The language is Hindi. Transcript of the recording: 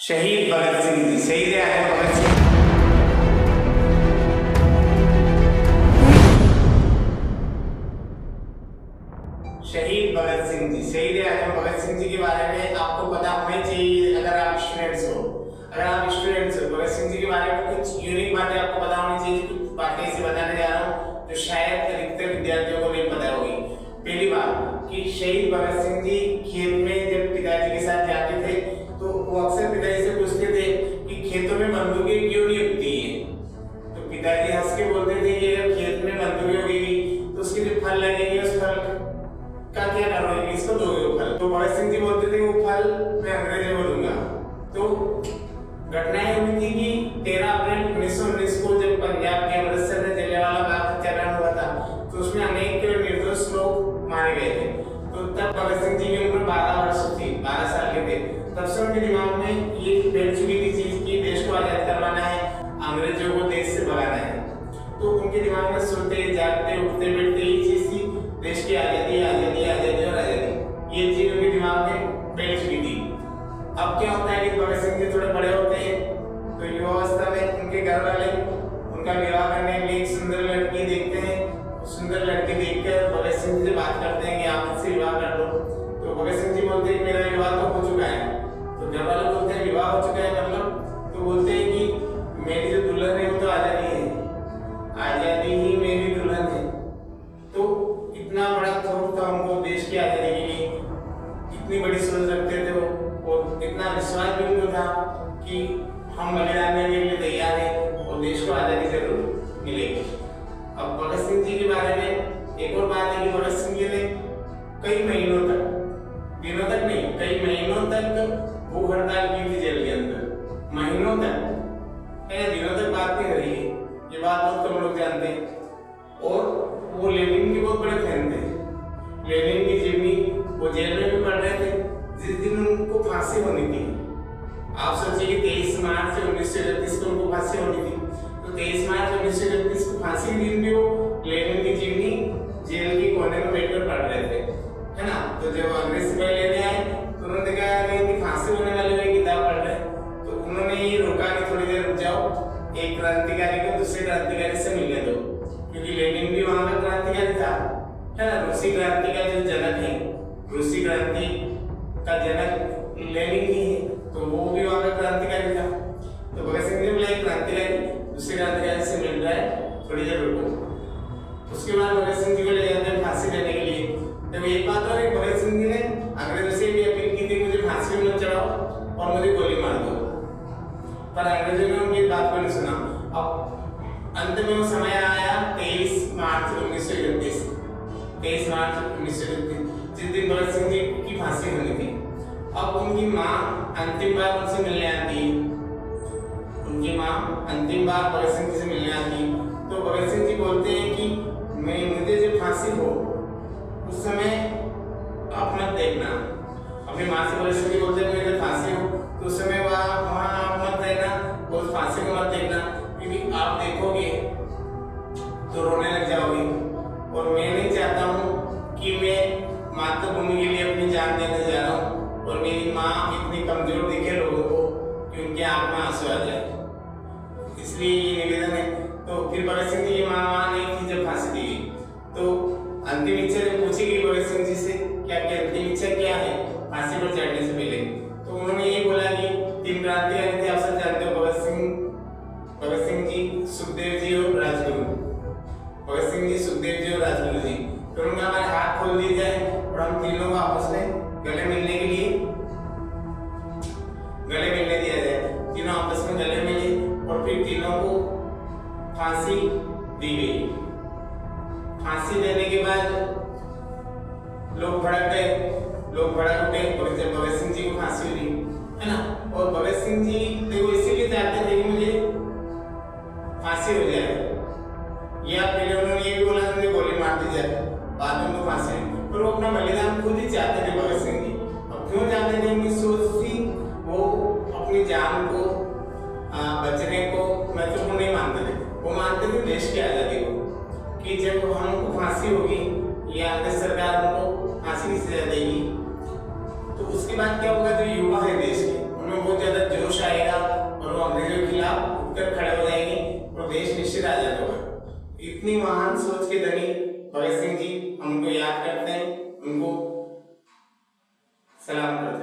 शहीद भगत सिंह जी, शहीद आजम भगत सिंह। शहीद भगत सिंह जी, शहीद आजम भगत सिंह जी के बारे में आपको पता होना चाहिए। अगर आप स्टूडेंट्स हो भगत सिंह जी के बारे में कुछ यूनिक बातें आपको पता होनी चाहिए। कुछ बातें इसे बताने जा रहा हूँ जो शायद अधिकतर विद्यार्थियों को नहीं पता होगी। पहली बात कि शहीद भगत सिंह जी खेत में जब पिताजी के साथ जाते थे तो वो अक्सर पिताजी से पूछते थे कि खेतों में बंदूकें क्यों नहीं उगती हैं। तो पिताजी हंस के बोलते थे कि अगर खेत में बंदूकें उगेगी तो उसके जो फल लगेंगे उस फल का क्या करोगे, इसको दोगे वो फल। तो भगत सिंह जी बोलते थे वो फल मैं अंग्रेजों को दूंगा। तो घटनाएं हुई थी कि 13 अप्रैल 1919 को जब पंजाब के अमृतसर में जलियांवाला बाग हत्याकांड हुआ था तो उसमें अनेक निर्दोष लोग मारे गए थे। तो तब भगत सिंह जी की उम्र 12 वर्ष थी, 12 साल के थे। तब से उनके दिमाग में ये बैठ चुकी थी चीज कि देश को आजाद करवाना है, अंग्रेजों को देश से भगाना है। तो उनके दिमाग में सोते जागते उठते बैठते ये चीज थी, देश की आजादी आजादी आजादी और आजादी। ये चीज उनके दिमाग में बैठ चुकी थी। अब क्या होता है कि भगत सिंह जी थोड़े बड़े होते हैं तो युवावस्था में उनके घर वाले उनका विवाह करने के लिए एक सुंदर लड़की देखते हैं। सुंदर लड़की देखकर भगत सिंह जी से बात करते हैं कि आप इससे विवाह कर लो। तो भगत सिंह जी बोलते हैं मेरा विवाह तो हो चुका है। तो घर वाले बोलते हैं विवाह हो चुका है मतलब? तो बोलते हैं कि मेरी जो दुल्हन है वो तो आजादी है, आजादी ही मेरी दुल्हन है। तो इतना बड़ा थॉट था उनको देश की आजादी के लिए, इतनी बड़ी सोच रखते थे वो और इतना विश्वास भी उनको था कि हम बलिदान देने के लिए तैयार हैं और देश को आजादी जरूर मिलेगी। अब भगत सिंह जी के बारे में एक और बात है कि भगत सिंह जी ने कई महीनों तक, दिनों तक नहीं, कई महीनों तक भूख हड़ताल की थी जेल के अंदर। महीनों तक, दिनों तक बात नहीं हो रही है, ये बात बहुत कम लोग जानते हैं। और वो लेनिन के बहुत बड़े फैन थे। लेनिन की जीवनी वो जेल में भी पढ़ रहे थे जिस दिन उनको फांसी होनी थी। आप सोचिए कि 23 मार्च 1931 को उनको फांसी होनी थी। तो 23 मार्च 1931 को फांसी दिन भी वो लेनिन की जीवनी जेल के कोने में बैठकर पढ़ रहे थे, है ना। तो जब अंग्रेज सिपाही लेने आए तो उन्होंने कहा कि इनकी फांसी होने वाली है, किताब पढ़ रहे हैं। तो उन्होंने ये रोका कि थोड़ी देर रुक जाओ, एक क्रांतिकारी को दूसरे क्रांतिकारी से मिलने दो, क्योंकि लेनिन भी वहां का क्रांतिकारी था, है ना। रूसी क्रांति का जो जनक है, रूसी क्रांति का जनक लेनिन ही है, तो वो भी वहां का क्रांतिकारी था। तो भगत सिंह ने बोला एक क्रांतिकारी दूसरे क्रांतिकारी से मिल रहा है, थोड़ी देर रुको। उसके बाद भगत सिंह जी को ले जाते हैं फांसी देने के लिए। तो एक बात और भगत सिंह जी ने अंग्रेजों से भी अपील की थी मुझे फांसी में मत चढ़ाओ और मुझे गोली मार दो, पर अंग्रेजों ने उनकी बात को नहीं सुना। अब अंत में वो समय आया 23 मार्च 1931, 23 मार्च 1931 जिस दिन भगत सिंह जी की फांसी होनी थी। अब उनकी माँ अंतिम बार उनसे मिलने आती है, उनकी माँ अंतिम बार भगत सिंह जी से मिलने आती है। तो भगत सिंह जी बोलते हैं कि मुझे जब फांसी हो उस समय आप मत देखना। अपनी माँ से भगत सिंह जी बोलते हैं मुझे फांसी हो तो उस समय वहाँ आप मत रहना और फांसी को मत देखना, क्योंकि आप देखोगे तो रोने लग जाओगे और मैं नहीं चाहता हूँ कि मैं मातृभूमि के लिए अपनी जान देने जा रहा हूँ और मेरी माँ इतनी कमजोर दिखे लोगों को कि उनके आंख में आंसू आ जाए, इसलिए ये निवेदन है। तो फिर भगत सिंह जी की माँ वहाँ नहीं थी जब फांसी दी गई। तो अंतिम इच्छा जब पूछी गई भगत सिंह जी से क्या क्या अंतिम इच्छा क्या है फांसी पर चढ़ने से पहले, तो उन्होंने ये बोला कि 3 क्रांतिकारी थे, आप सब जानते हो, भगत सिंह जी, सुखदेव जी और राजगुरु। भगत सिंह जी, सुखदेव जी और राजगुरु जी। तो उनका हमारे हाथ खोल दिए जाए और हम तीनों को आपस में गले मिलने के लिए गले मिलने दिया जाए। तीनों आपस में गले मिले और फिर तीनों को फांसी दी गई। फांसी देने के बाद लोग भड़क गए, लोग भड़क उठे और जब भगत सिंह जी को फांसी हुई, है ना। और भगत सिंह जी देखो इसीलिए चाहते थे कि मुझे फांसी हो जाए, या पहले उन्होंने ये भी बोला मुझे गोली मार दी जाए, बाद में उनको फांसी हुई। पर वो अपना बलिदान खुद ही चाहते थे भगत सिंह जी। अब क्यों चाहते थे? उनकी सोच थी वो अपनी जान को बचने को महत्वपूर्ण नहीं मानते थे, वो मानते थे देश की आजादी को, कि जब हमको फांसी होगी या अंग्रेज सरकार हमको फांसी की सजा देगी तो उसके बाद क्या होगा, जो युवा है देश के उनमें बहुत ज्यादा जोश राजा तो इतनी महान सोच के धनी भगत सिंह जी, हम उनको याद करते हैं, उनको सलाम करते हैं।